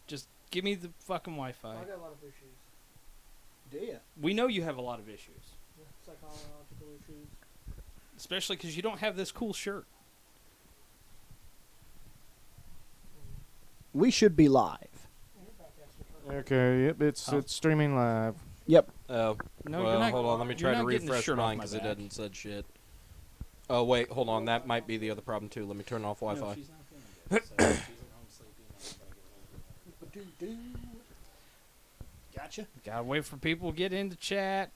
Just give me the fucking Wi-Fi. I got a lot of issues. Do you? We know you have a lot of issues. Yeah, psychological issues. Especially because you don't have this cool shirt. We should be live. Okay, yep, it's streaming live. Yep. No, well, you're not, hold on. Let me try to getting the refresh shirt off mine my because it back. doesn't said shit. Oh, wait. Hold on. That might be the other problem, too. Let me turn off Wi-Fi. No, she's not feeling good, so she's at home sleeping. Gotcha. Gotta wait for people to get into chat.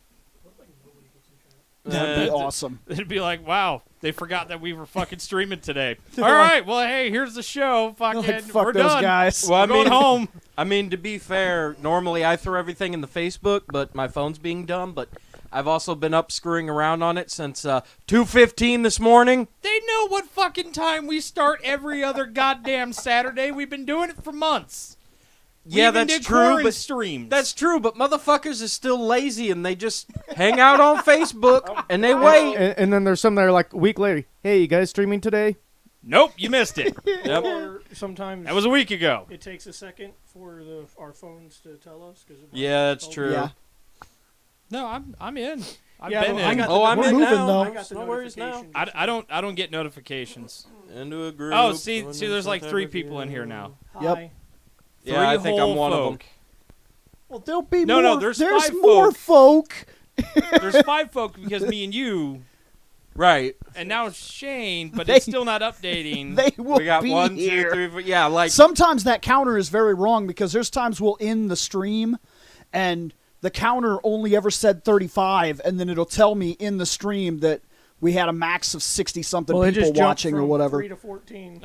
That'd be awesome. It'd be like, wow, they forgot that we were fucking streaming today. All right, well, hey, here's the show. Fucking, Like, fuck we're those done. guys. Well, We're going home. I mean, to be fair, normally I throw everything in the Facebook, but my phone's being dumb. But I've also been up screwing around on it since 2:15 this morning. They know what fucking time we start every other goddamn Saturday. We've been doing it for months. We Yeah, even that's did true, Corin but streams. that's true. But motherfuckers is still lazy and they just hang out on Facebook and they wait. And then there's some that are like a week later. Hey, you guys streaming today? Nope, you missed it. Yep. Or sometimes That was a week ago. it takes a second for our phones to tell us. Yeah, that's true. Yeah. No, I'm in. I've Yeah, been well, I in. got Oh, I'm We're in moving, now. though. I got the No worries now. notification. I don't get notifications. Into a group. Oh, see, there's like 3 people in here now. Yep. Hi. Yeah, I 3 think I'm whole one of them. folk. Well, there'll be No, more. no, there's 5 more folk. There's 5 folk because me and you, Right. and now it's Shane, but They- it's still not updating. They will We got be 1, 2, here. 3, 4. Yeah, like. Sometimes that counter is very wrong because there's times we'll end the stream and the counter only ever said 35, and then it'll tell me in the stream that we had a max of 60-something Well, it people just jumped watching or from whatever. 3 to 14.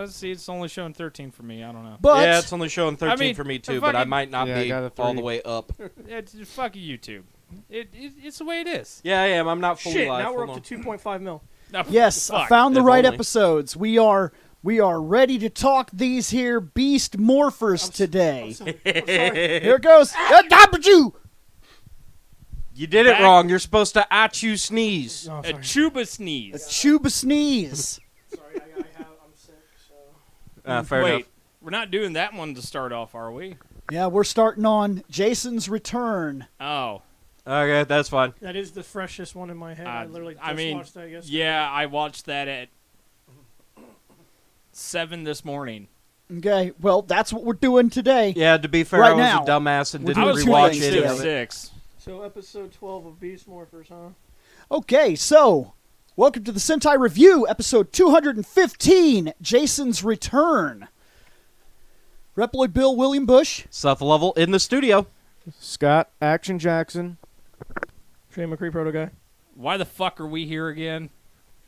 See, it's only showing 13 for me. I don't know. But Yeah, it's only showing 13 mean, for me the too, but I fucking- might not Yeah, I be got a all 3. the way up. It's fuck you, YouTube. It's the way it is. Yeah, I am. I'm not fully Shit, live. now we're Hold up on. to 2.5 mil. No, yes, I fuck. found the If right only. episodes. We are ready to talk these here Beast Morphers today. I'm sorry. Here it goes. Dabba-Jew! You did it Back- wrong. You're supposed to at-you sneeze. No, A sorry. chuba sneeze. Chuba sneeze. Sorry, I'm sick, so. Fair Wait, enough. we're not doing that one to start off, are we? Yeah, we're starting on Jason's Return. Oh. Okay, that's fine. That is the freshest one in my head. I literally just watched that yesterday. Yeah, I watched that at 7 this morning. Okay, well, that's what we're doing today. Yeah, to be fair, Right I was now, a dumbass and we're didn't doing two rewatch things any today. of it. 6. So episode 12 of Beast Morphers, huh? Okay, so welcome to the Sentai Review, episode 215, Jason's Return. Reploid Bill William Bush. Seth Level in the studio. Scott Action Jackson. Shane McCree, Proto Guy. Why the fuck are we here again?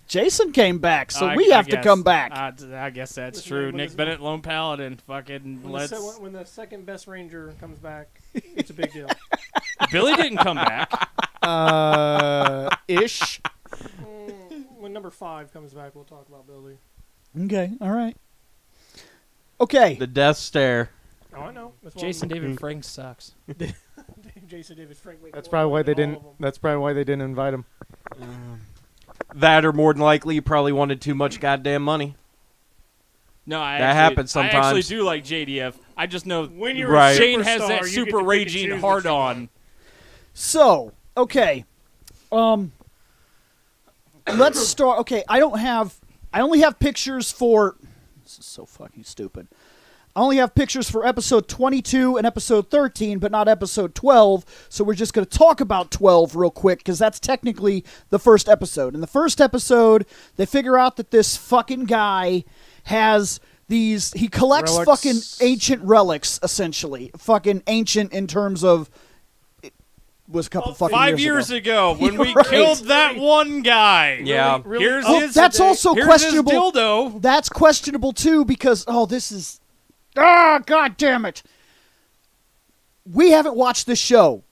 Jason came back, so I- we I have to guess. come back. I guess that's Listen, true. when Nick this- Bennett, Lone Paladin. Fucking let's. When the second best ranger comes back, it's a big deal. Billy didn't come back. Ish. When number 5 comes back, we'll talk about Billy. Okay, all right. Okay, The Death Stare. Oh, I know. That's why Jason David Frank sucks. Jason David Frank. That's probably why they didn't. That's probably why they didn't invite him. That, or more than likely, you probably wanted too much goddamn money. No, That happens I actually sometimes. do like JDF. I just know When you're Right. a Shane has superstar, that you get super to pick and raging choose hard what you on. want. so, okay. Let's start. Okay, I only have pictures for. This is so fucking stupid. I only have pictures for episode 22 and episode 13, but not episode 12. So we're just going to talk about 12 real quick because that's technically the first episode. In the first episode, they figure out that this fucking guy has these. He collects Relics. fucking ancient relics, essentially. Fucking ancient in terms of. It was a couple fucking 5 years years ago, when we Right. killed that one guy. Yeah. Really? Here's Oh, his. that's also here's questionable. His dildo. That's questionable too because this is god damn it. We haven't watched this show.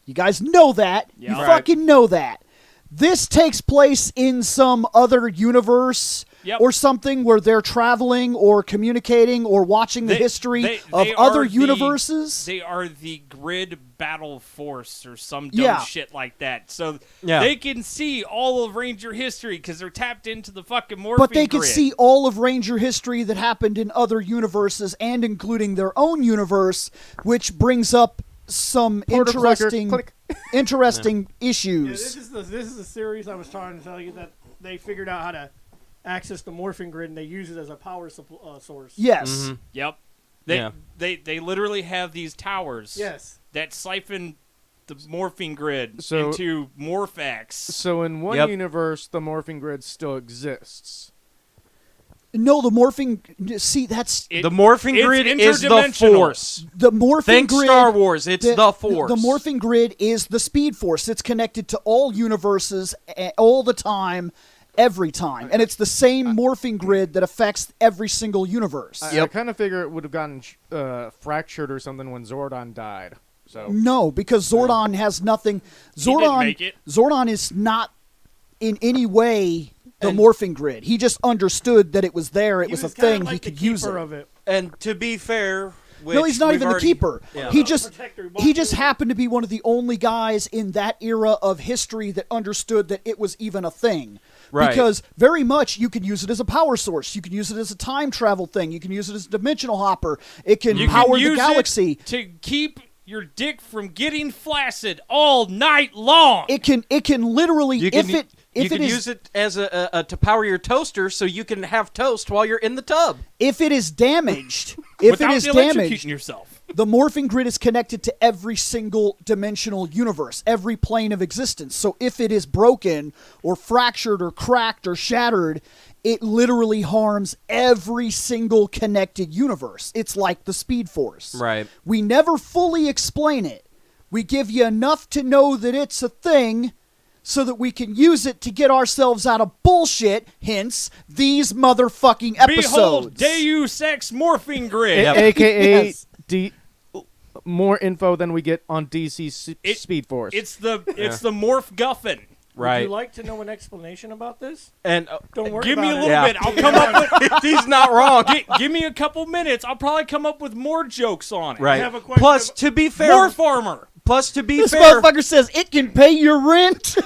You guys know that. Yeah. You Right. fucking know that. This takes place in some other universe Yep. or something where they're traveling or communicating or watching the history of other universes. They are the grid battle force or some dumb Yeah. shit like that. So Yeah. they can see all of Ranger history because they're tapped into the fucking morphing But they can grid. see all of Ranger history that happened in other universes and including their own universe, which brings up some Portal clicker, interesting click. interesting Yeah, issues. this is the series I was trying to tell you that they figured out how to access the morphing grid and they use it as a power source. Yes. Mhm. Yep. Yeah. They literally have these towers Yes. that siphon the morphing grid So- into Morphax. So in one Yep. universe, the morphing grid still exists. No, the morphing. See, that's It- The morphing it's grid is the interdimensional. Force. the morphing Think grid. Star Wars. It's the Force. The morphing grid is the Speed Force. It's connected to all universes all the time, every time, and it's the same morphing grid that affects every single universe. I kind of figure it would have gotten fractured or something when Zordon died. So No, because Zordon has nothing. didn't Zordon, make it. Zordon is not in any way the And- morphing grid. He just understood that it was there. It He was a kinda thing. like He the could use keeper it. of it. And to be fair, No, he's not we've even already- the keeper. Yeah. He just Protector, he just happened to be one of the only guys in that era of history that understood that it was even a thing. Right. Because very much you can use it as a power source. You can use it as a time travel thing. You can use it as a dimensional hopper. It can You power can use the galaxy. it to keep your dick from getting flaccid all night long. It can literally You if can, it you can use it as a to power your toaster, so you can have toast while you're in the tub. if it is damaged, if it without is electrocuting damaged, yourself. the morphing grid is connected to every single dimensional universe, every plane of existence. So if it is broken or fractured or cracked or shattered, it literally harms every single connected universe. It's like the Speed Force. Right. We never fully explain it. We give you enough to know that it's a thing so that we can use it to get ourselves out of bullshit, hence these motherfucking episodes. Behold, Deus Ex morphing grid. Yep. AKA Yes. more info than we get on DC Speed Force. It's the morph guffin. Would Right. you like to know an explanation about this? And Don't worry Give me a about little it. Yeah. bit. I'll come up with. he's not wrong. Give me a couple minutes. I'll probably come up with more jokes on it. Right. have a question Plus, about- to be fair, Morph armor. plus to be This fair, motherfucker says it can pay your rent. woo,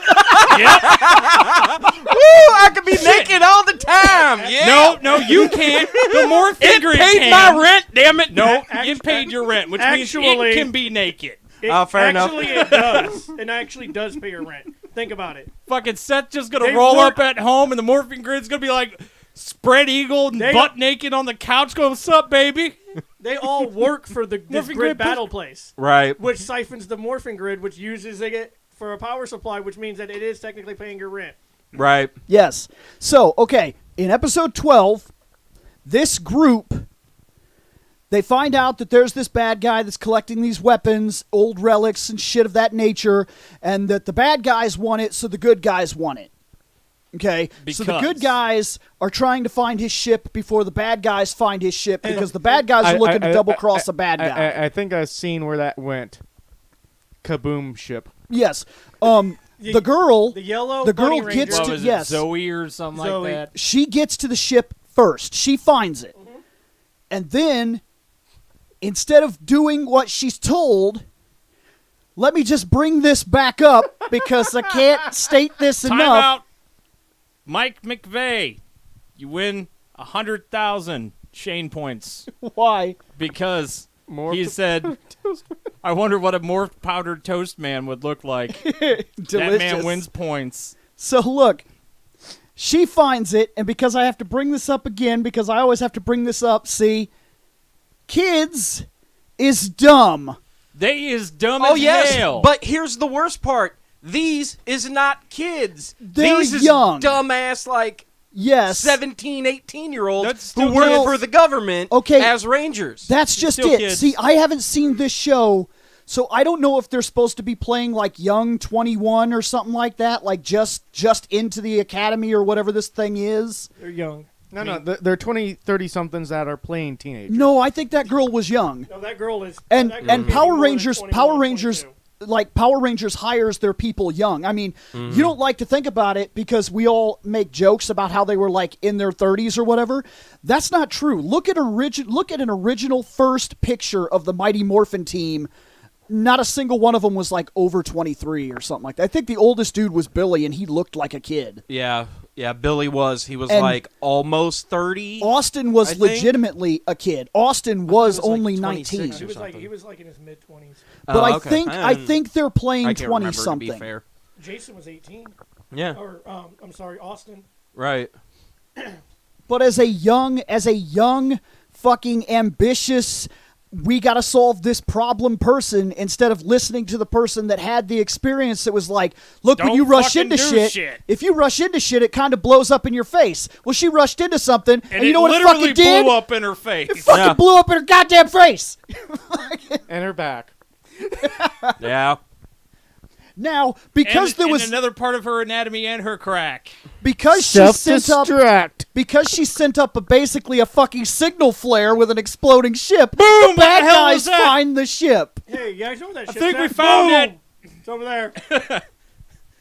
I could be naked all the time. Yeah. No, you can't. The morph It grid paid can. my rent. Damn it. No, Act- it paid your rent, which actually- means it can be naked. Fair enough. Actually, it does. It actually does pay your rent. Think about it. Fucking Seth just gonna They roll work- up at home, and the morphing grid's gonna be like spread eagle and They- butt naked on the couch. Going, "What's up, baby?" They all work for this Morphing grid grid battle place, Right. which siphons the morphing grid, which uses it for a power supply, which means that it is technically paying your rent. Right. Yes. So, okay, in episode 12, this group, they find out that there's this bad guy that's collecting these weapons, old relics and shit of that nature, and that the bad guys want it, so the good guys want it. Okay? So the good Because. guys are trying to find his ship before the bad guys find his ship, because the bad guys are looking to double-cross a bad guy. I think I've seen where that went. Kaboom ship. Yes. The girl... The yellow The girl bunny gets ranger, What to- was it, yes. Zoe or something Zoe. like that? She gets to the ship first. She finds it. And then, instead of doing what she's told, let me just bring this back up because I can't state this Time enough. out. Mike McVeigh, you win 100,000 Shane points Why? because More he said, "I wonder what a morphed powdered toast man would look like." That Delicious. man wins points. So look, she finds it, and because I have to bring this up again, because I always have to bring this up, see, kids is dumb. They is dumb Oh as yes, hell. but here's the worst part. These is not kids. They're These is young. dumbass like Yes. 17, 18-year-olds That's who still work kids. for the government Okay. as rangers. That's just Still it. kids. See, I haven't seen this show, so I don't know if they're supposed to be playing like young 21 or something like that, like just into the academy or whatever this thing is. They're young. No, they're 20, 30-somethings that are playing teenagers. No, I think that girl was young. No, that girl is. And that girl and is Power more than Rangers 21, Power Rangers 22. like Power Rangers hires their people young. I mean, you don't like to think about it because we all make jokes about how they were like in their 30s or whatever. That's not true. Look at an original first picture of the Mighty Morphin team. Not a single one of them was like over 23 or something like that. I think the oldest dude was Billy, and he looked like a kid. Yeah, Billy was. He was And like almost 30. Austin was I think. legitimately a kid. Austin was was, like, only 26 19. or something. He was like in his mid-20s. But Oh, I okay. think they're I playing can't 20 remember, to be something. fair. Jason was 18. Yeah, Or, I'm sorry, Austin. right. But as a young fucking ambitious, we got to solve this problem person, instead of listening to the person that had the experience that was like, look, when Don't you rush fucking into do shit, shit. if you rush into shit, it kind of blows up in your face. Well, she rushed into something, and you it know what it literally fucking did? blew up in her face. It fucking Yeah. blew up in her goddamn face. And her back. Yeah. Now, because and, there and was another part of her anatomy and her crack. because she sent up Self-destruct. basically a fucking signal flare with an exploding ship. Boom! The What bad the hell guys was that? find the ship. Hey, you guys know what that I shit's think we at? found Boom! it. It's over there.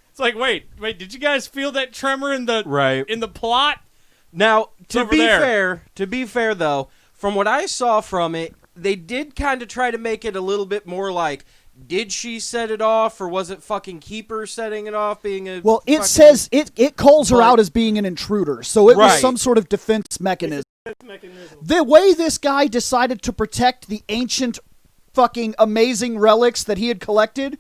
It's like, wait, did you guys feel that tremor in the Right. in the plot? Now, to over be there. fair though, from what I saw from it, they did kind of try to make it a little bit more like, did she set it off, or was it fucking Keeper setting it off, being a Well, it fucking- says it calls her But- out as being an intruder, so it was Right. some sort of defense mechanism. Mechanism. The way this guy decided to protect the ancient fucking amazing relics that he had collected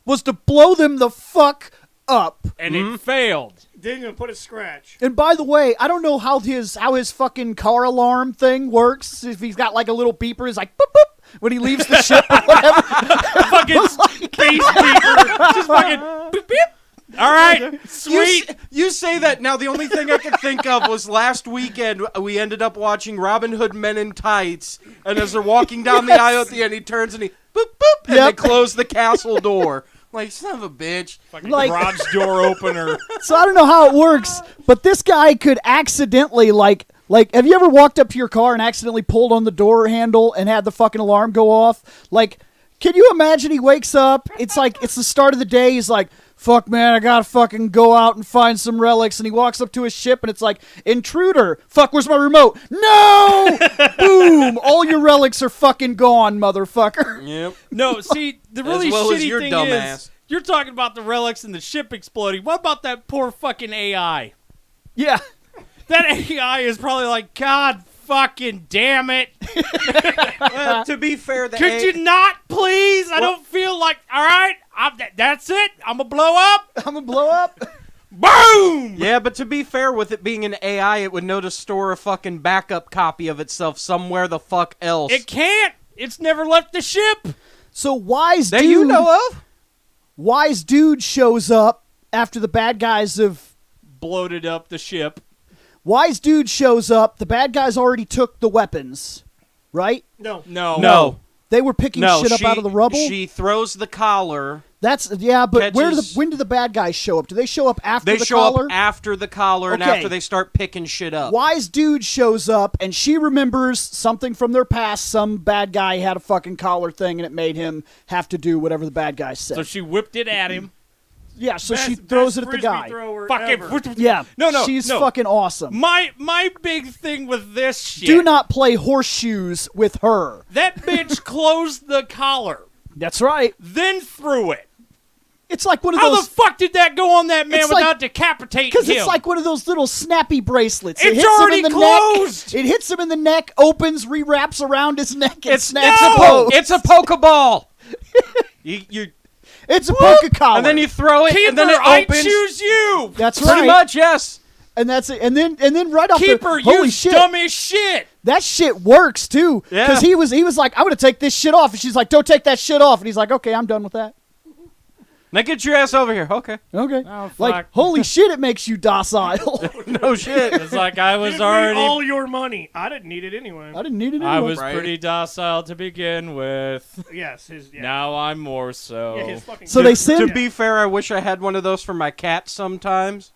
was to blow them the fuck up. And it failed. Didn't even put a scratch. And by the way, I don't know how his fucking car alarm thing works. If he's got like a little beeper, he's like boop boop when he leaves the ship or whatever. Fucking space beaver. Just fucking boop, beep. All right, sweet. You say that now. The only thing I could think of was last weekend we ended up watching Robin Hood Men in Tights, and as they're walking down the aisle at the end, he turns and he boop boop, and they Yep. close the castle door. Like, son of a bitch. Fucking Like- garage door opener. So I don't know how it works, but this guy could accidentally like have you ever walked up to your car and accidentally pulled on the door handle and had the fucking alarm go off? Like, can you imagine he wakes up, it's like it's the start of the day, he's like, fuck man, I gotta fucking go out and find some relics, and he walks up to his ship and it's like, intruder, fuck, where's my remote? No! Boom! All your relics are fucking gone, motherfucker. Yep. No, see, the really As well as shitty your thing dumbass. is, you're talking about the relics and the ship exploding. What about that poor fucking AI? Yeah. That AI is probably like, God fucking damn it. Well, to be fair, Could you not, please? I don't feel like, all right, that's it. I'm going to blow up. I'm gonna blow up. Boom! Yeah, but to be fair, with it being an AI, it would know to store a fucking backup copy of itself somewhere the fuck else. It can't. It's never left the ship. So wise that dude, you know of? wise dude shows up after the bad guys have Bloated up the ship. Wise dude shows up. The bad guys already took the weapons, right? No. No. They were picking shit up out of the rubble. She throws the collar. That's but catches- when do the bad guys show up? Do they show up after They the show collar? up after the collar and Okay. after they start picking shit up. Wise dude shows up and she remembers something from their past. Some bad guy had a fucking collar thing and it made him have to do whatever the bad guy said. So she whipped it at him. yeah, so she Best throws it at the Frisbee guy. thrower Fucking. ever. Yeah, No. she's no. fucking awesome. My big thing with this shit. Do not play horseshoes with her. That bitch closed the collar, That's right. then threw it. It's like one of How those. the fuck did that go on that man It's like- without decapitating Because him? it's like one of those little snappy bracelets. It's hits him already in the closed! Neck. It hits him in the neck, opens, rewraps around his neck, and It's snaps no! it closed. It's a Pokeball. you It's a poker collar. and then you throw it, Keeper, and then it I opens. choose you. That's Pretty right. much, yes. And that's it. And then right off Keeper, the holy you shit, dumb as shit. that shit works too. Yeah. Because he was like, I'm gonna take this shit off, and she's like, don't take that shit off, and he's like, okay, I'm done with that. Now get your ass over here. Okay. Okay. Oh, fuck. Like, holy shit, it makes you docile. No shit. It's like I was Give me already. all your money. I didn't need it anyway. I didn't need it anyway. I was Right. pretty docile to begin with. Yes, his. Yeah. Now I'm more so. Yeah, his fucking. So they send- To be fair, I wish I had one of those for my cat sometimes.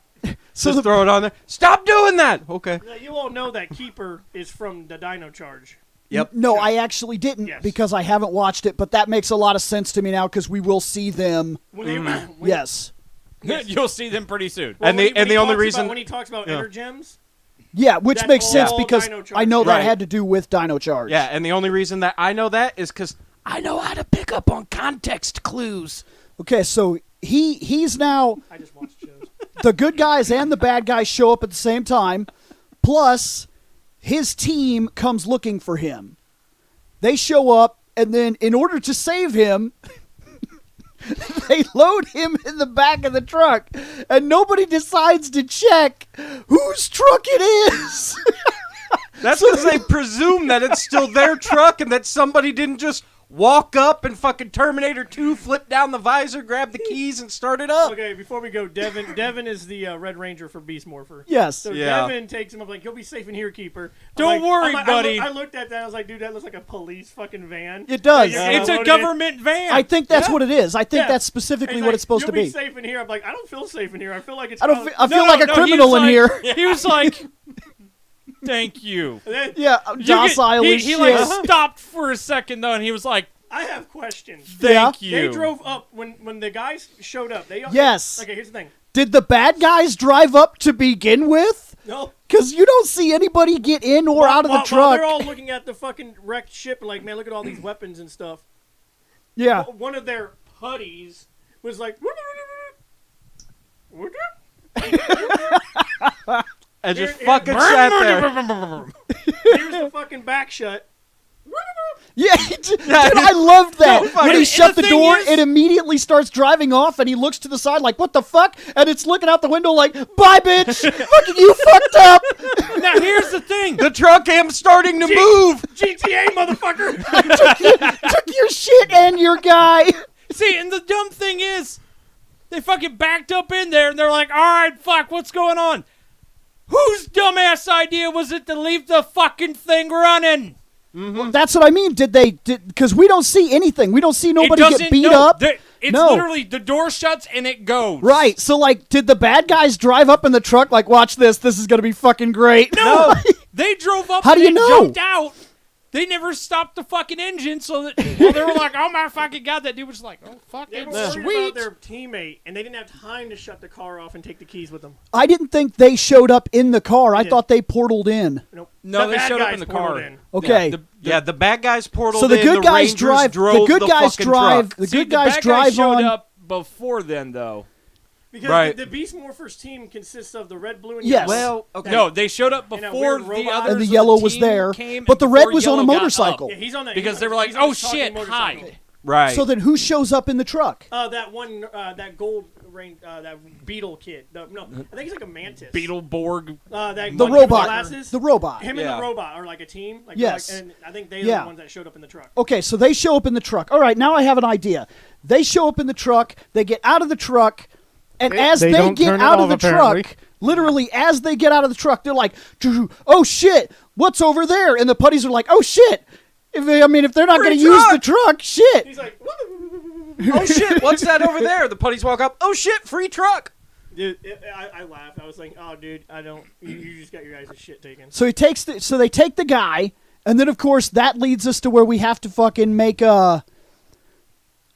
So Just the- throw it on there. Stop doing that. Okay. Now, you all know that Keeper is from the Dino Charge. Yep. No, I actually didn't Yes. because I haven't watched it, but that makes a lot of sense to me now because we will see them. When they- when- Yes. You'll see them pretty soon. well, And when the- he- and when he the only talks reason- about, when he talks about Ender Gems, Yeah, which That's makes sense all because Dino Charge. I know that Right. had to do with Dino Charge. Yeah, and the only reason that I know that is because I know how to pick up on context clues. Okay, so he's now I just watched shows. the good guys and the bad guys show up at the same time. Plus, his team comes looking for him. They show up, and then in order to save him, they load him in the back of the truck, and nobody decides to check whose truck it is. That's because they presume that it's still their truck and that somebody didn't just walk up and fucking Terminator 2, flip down the visor, grab the keys, and start it up. Okay, before we go, Devin is the Red Ranger for Beast Morpher. Yes. So Yeah. Devin takes him up like, you'll be safe in here, Keeper. Don't worry, buddy. I looked at that, I was like, dude, that looks like a police fucking van. It does. Yeah. It's a Loaded. government van. I think that's what it is. I think Yeah. that's And specifically he's what like, it's supposed to you'll be. safe in here. I'm like, I don't feel safe in here. I feel like it's I don't. probably- I feel No, like a no, criminal he was in like- here. He was like, "Thank you." And then, Yeah, docile he as he shit. like stopped for a second though, and he was like, I have questions. "Thank Yeah. you." They drove up when the guys showed up. Yes. Okay, here's the thing. Did the bad guys drive up to begin with? No. Because you don't see anybody get in or out of the While truck. they're all looking at the fucking wrecked ship and like, man, look at all these weapons and stuff. Yeah. One of their putties was like, And just Here- fucking sat there. here's the fucking back shut. Yeah, dude, I loved that. fuck When it. he shut the the thing door, is- it immediately starts driving off, and he looks to the side like, what the fuck? And it's looking out the window like, bye, bitch. Fucking you fucked up. Now here's the thing. The truck am starting to move. GTA, motherfucker! Took your shit and your guy. See, and the dumb thing is, they fucking backed up in there, and they're like, "All right, fuck, what's going on?" Whose dumbass idea was it to leave the fucking thing running? That's what I mean. Because we don't see anything. We don't see nobody get beat up. It's No. literally the door shuts and it goes. Right. So, like, did the bad guys drive up in the truck like, watch this. This is going to be fucking great. No, they drove up How do and you they know? jumped out. They never stopped the fucking engine, so that well, they were like, "Oh my fucking god!" That dude was like, "Oh They fucking were worried sweet." about their teammate, and they didn't have time to shut the car off and take the keys with them. I didn't think they showed up in the car. I did. thought they portaled in. Nope. No, The they bad showed up guys in the portaled car. in. Okay. Yeah, the bad guys portaled So the in, good guys Rangers drive. The drove good guys fucking drive. truck. The See, good the guys bad drive showed on. up before then, though. Because Right. the Beast Morphers team consists of the red, blue, and Yes. yellow. Well, okay. No, they showed up And a before weird the robot. others. And the of yellow was team there, came but the and red before was on a Yellow got up. motorcycle. Yeah, he's on that. Because he's they on- were like, he's on "Oh his talking shit, motorcycle. hide." Right. So then, who shows up in the truck? That one, that gold rain, that beetle kid. No, I think he's like a mantis. Beetleborg. That The one with robot. Glasses. The robot. Him Yeah. and the robot are like a team. Like, Yes. and I think they're Yeah. the ones that showed up in the truck. Okay, so they show up in the truck. All right, now I have an idea. They show up in the truck. They get out of the truck, and as they they don't get turn it out of off, the apparently. truck, literally as they get out of the truck, they're like, "Oh shit, what's over there?" And the putties are like, "Oh shit." If they're not going to use the truck, shit. He's like, Oh shit! What's that over there? The putties walk up. Oh shit! Free truck. dude, I laughed. I was like, oh, dude, I don't. You just got your guys' shit taken. So they take the guy, and then of course that leads us to where we have to fucking make a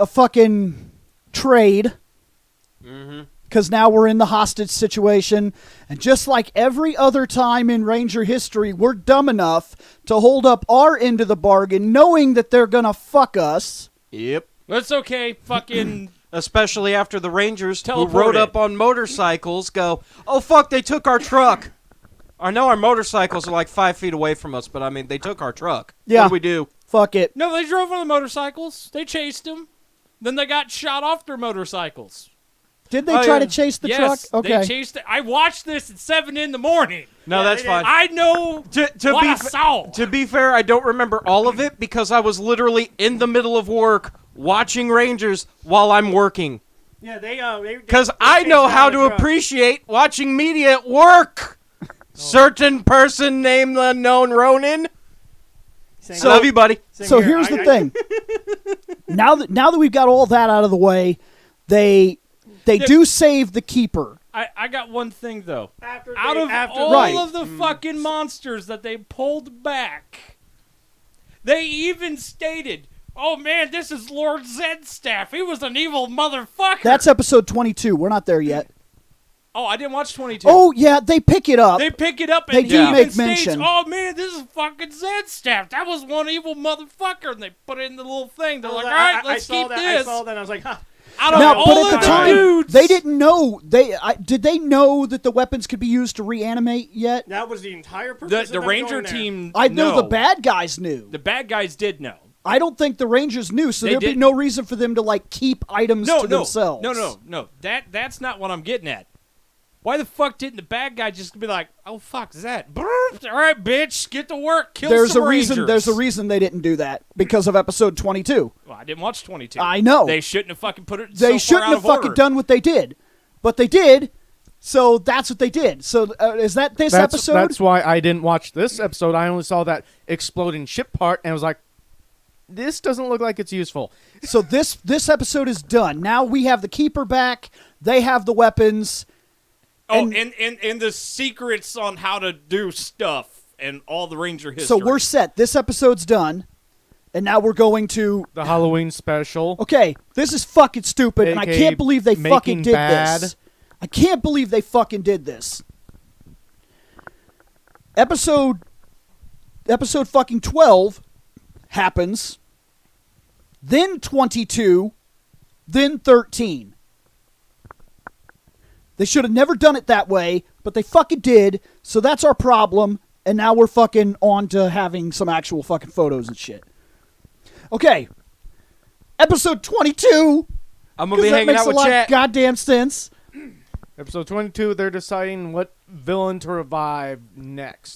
fucking trade. Because now we're in the hostage situation, and just like every other time in Ranger history, we're dumb enough to hold up our end of the bargain, knowing that they're gonna fuck us. Yep. That's okay. Fucking. Especially after the Rangers who Teleported. rode up on motorcycles go, "Oh fuck! They took our truck." I know our motorcycles are like 5 feet away from us, but I mean they took our truck. Yeah. What do we do? Fuck it. No, they drove on the motorcycles. They chased them. Then they got shot off their motorcycles. Did they Oh, try yeah. to chase the Yes, truck? Okay. they chased it. I watched this at 7 in the morning. No, Yeah, that's they fine. I know To what be I fa- saw. To be fair, I don't remember all of it because I was literally in the middle of work watching Rangers while I'm working. Yeah, they Because they I chased know down how the to truck. appreciate watching media at work. Certain person named unknown Ronin. Same Love you, buddy. same So here. here's the thing. Now that we've got all that out of the way, they do save the keeper. I got one thing, though. After Out of all Right. of the fucking monsters that they pulled back, They even stated, "Oh man, this is Lord Zed's staff. He was an evil motherfucker." That's episode 22. We're not there yet. Oh, I didn't watch 22. Oh, yeah, they pick it up. They pick it up They and do even make states, mention. "Oh man, this is fucking Zed's staff. That was one evil motherfucker." And they put it in the little thing. They're like, "All right, let's keep this." I saw that. And I was like, huh. Out of Now, all but at of the time, dudes, they didn't know. Did they know that the weapons could be used to reanimate yet? That was the entire the purpose. the of them Ranger going there. team. I know no. the bad guys knew. The bad guys did know. I don't think the Rangers knew, so They there'd be didn't. no reason for them to like keep items to themselves. No. That's not what I'm getting at. Why the fuck didn't the bad guy just be like, "Oh fuck, Zed, all right, bitch, get to work, kill There's some a reason. Rangers." There's a reason they didn't do that because of episode 22. Well, I didn't watch 22. I know. They shouldn't have fucking put it. They so far shouldn't out have of fucking order. done what they did, but they did. So that's what they did. So is that this episode? That's why I didn't watch this episode. I only saw that exploding ship part, and I was like, this doesn't look like it's useful. So this episode is done. Now we have the Keeper back. They have the weapons. Oh, and the secrets on how to do stuff and all the Ranger history. So we're set. This episode's done. And now we're going to... The Halloween special. Okay, this is fucking stupid, and I AKA can't believe they fucking Making did Bad. this. I can't believe they fucking did this. Episode fucking 12 happens. Then 22. Then 13. They should have never done it that way, but they fucking did, so that's our problem, and now we're fucking on to having some actual fucking photos and shit. Okay. Episode 22. I'm gonna be That hanging makes out a with lot chat. of goddamn sense. Episode 22, they're deciding what villain to revive next.